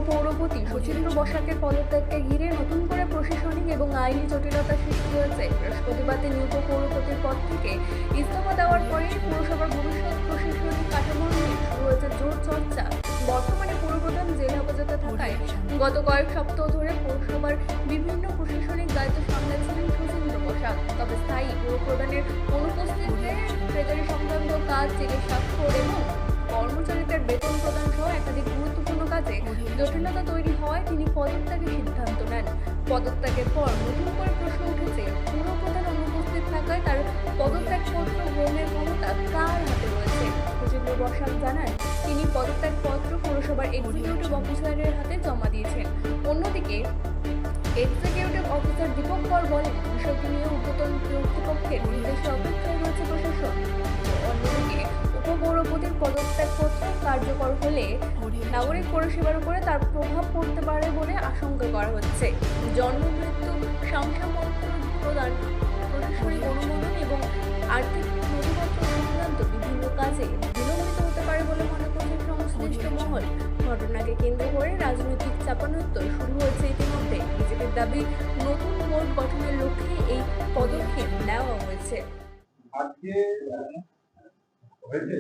উপপৌরপতি শচীন্দ্র বসাকের পদত্যাগকে ঘিরে নতুন করে প্রশাসনিক এবং আইনি জটিলতা সৃষ্টি হয়েছে। বৃহস্পতিবার তিনি উপপৌরপতির পদ থেকে ইস্তফা দেওয়ার পরেই পৌরসভার ভবিষ্যৎ প্রশাসনিক কাঠামো নিয়ে শুরু হয়েছে জোর চর্চা। বর্তমানে পৌরপ্রধান জেলা হেফাজতে থাকায় গত কয়েক সপ্তাহ ধরে পৌরসভার বিভিন্ন প্রশাসনিক দায়িত্ব সামলাচ্ছিলেন শচীন্দ্র বসাক। তবে স্থায়ী পৌরপ্রধানের অনুপস্থিতিতে ট্রেজারি সংক্রান্ত কাজ, চেকের স্বাক্ষর এবং কর্মচারীদের বেতন প্রদান সহ একাধিক গুরুত্বপূর্ণ কাজে জটিলতা তৈরি হওয়ায় তিনি পদত্যাগের সিদ্ধান্ত নেন। পদত্যাগের পর নতুন করে প্রশ্ন উঠেছে, পুরপ্রধান অনুপস্থিত থাকায় তার পদত্যাগপত্র গ্রহণের ক্ষমতা কার হাতে রয়েছে। শচীন্দ্র বসাক জানান, তিনি পদত্যাগপত্র পৌরসভার এক্সিকিউটিভ অফিসারের হাতে জমা দিয়েছেন। অন্যদিকে এক্সিকিউটিভ অফিসার দীপক কর বলেন, বিষয়টি নিয়ে ঊর্ধ্বতন কর্তৃপক্ষের নির্দেশে অপেক্ষায় রয়েছে প্রশাসন। অন্যদিকে উপপৌরপতির পদত্যাগপত্র কার্যকর হলে নাগরিক পরিষেবার উপরে তার প্রভাব পড়তে পারে বলে আশঙ্কা করা হচ্ছে। জন্ম মৃত্যু শংসাপত্র প্রদান, প্রশাসনিক অনুমোদন এবং আর্থিক নথিপত্র সংক্রান্ত বিভিন্ন কাজে বিলম্বিত হতে পারে বলে মনে করছে সংশ্লিষ্ট মহল। ঘটনাকে কেন্দ্র করে রাজনৈতিক চাপানোত্তর শুরু হয়েছে ইতিমধ্যে। বিজেপির দাবি, নতুন বোর্ড গঠনের লক্ষ্যে এই পদক্ষেপ নেওয়া হয়েছে। আজকে হয়েছে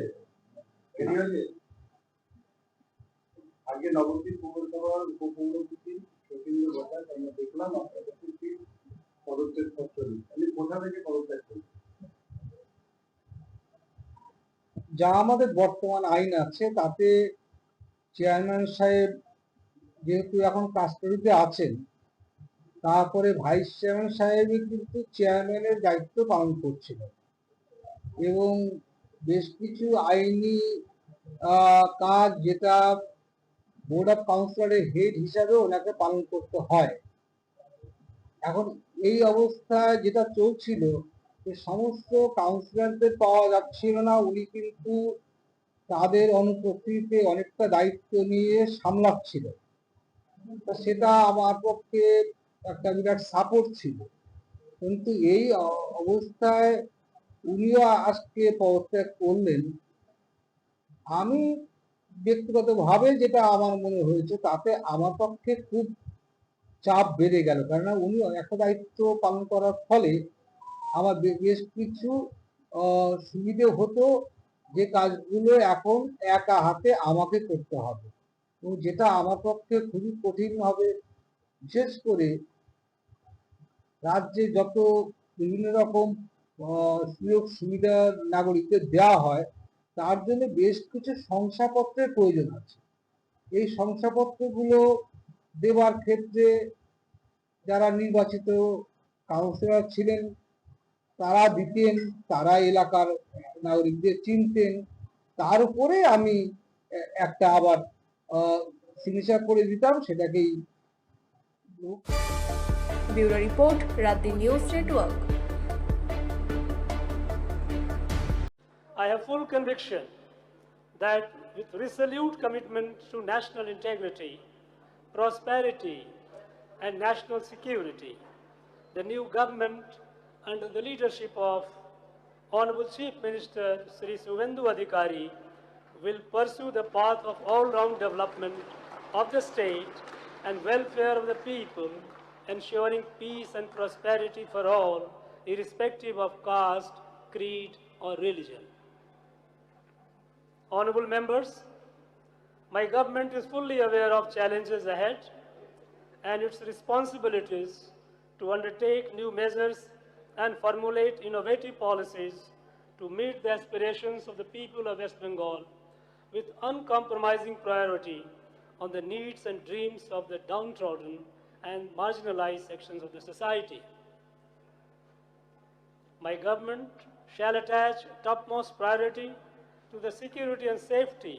আজকে নবদ্বীপ পৌরসভার উপপৌরপতি শচীন্দ্র বসাক আমরা দেখলাম আপনাদের পদত্যাগ পত্র। আমি কোথা থেকে পদত্যাগ করি? যা আমাদের বর্তমান আইন আছে তাতে চেয়ারম্যান সাহেব যেহেতু এখন কাস্টডিতে আছেন, তারপরে ভাইস চেয়ারম্যান সাহেবই কিন্তু চেয়ারম্যানের দায়িত্ব পালন করছিলেন এবং বেশ কিছু আইনি কাজ যেটা বোর্ড অফ কাউন্সিলরের হেড হিসাবে ওনাকে পালন করতে হয়। এখন এই অবস্থায় যেটা চলছিল, সমস্ত কাউন্সিলরদের পাওয়া যাচ্ছিল না। উনি কিন্তু তাদের অনুপস্থিতিতে অনেকটা দায়িত্ব নিয়ে সামলাচ্ছিল। সেটা আমার পক্ষে একটা বিরাট সাপোর্ট ছিল। কিন্তু এই অবস্থায় উনিও আজকে পদত্যাগ করলেন। আমি ব্যক্তিগতভাবে যেটা আমার মনে হয়েছে, তাতে আমার পক্ষে খুব চাপ বেড়ে গেল। কেননা উনি একটা দায়িত্ব পালন করার ফলে আমার বেশ কিছু সুবিধে হতো, যে কাজগুলো এখন একা হাতে আমাকে করতে হবে এবং যেটা আমার পক্ষে খুবই কঠিন হবে। বিশেষ করে রাজ্যে যত বিভিন্ন রকম সুযোগ সুবিধা নাগরিকদের দেওয়া হয়, তার জন্য বেশ কিছু শংসাপত্রের প্রয়োজন আছে। এই শংসাপত্রগুলো দেওয়ার ক্ষেত্রে যারা নির্বাচিত কাউন্সিলর ছিলেন তারা দিতেন, তারা এলাকার নাগরিকদের চিনতেন। তার উপরে আমি একটা আবার সিগনেচার করে দিতাম, সেটাকেই। ব্যুরো রিপোর্ট, রাত news network. I have full conviction that with resolute commitment to national integrity, prosperity, and national security, the new government, under the leadership of Honorable Chief Minister Sri Suvendu Adhikari, will pursue the path of all-round development of the state and welfare of the people, ensuring peace and prosperity for all, irrespective of caste, creed, or religion. Honorable members, my government is fully aware of challenges ahead and its responsibilities to undertake new measures and formulate innovative policies to meet the aspirations of the people of West Bengal with uncompromising priority on the needs and dreams of the downtrodden and marginalized sections of the society. My government shall attach topmost priority to the security and safety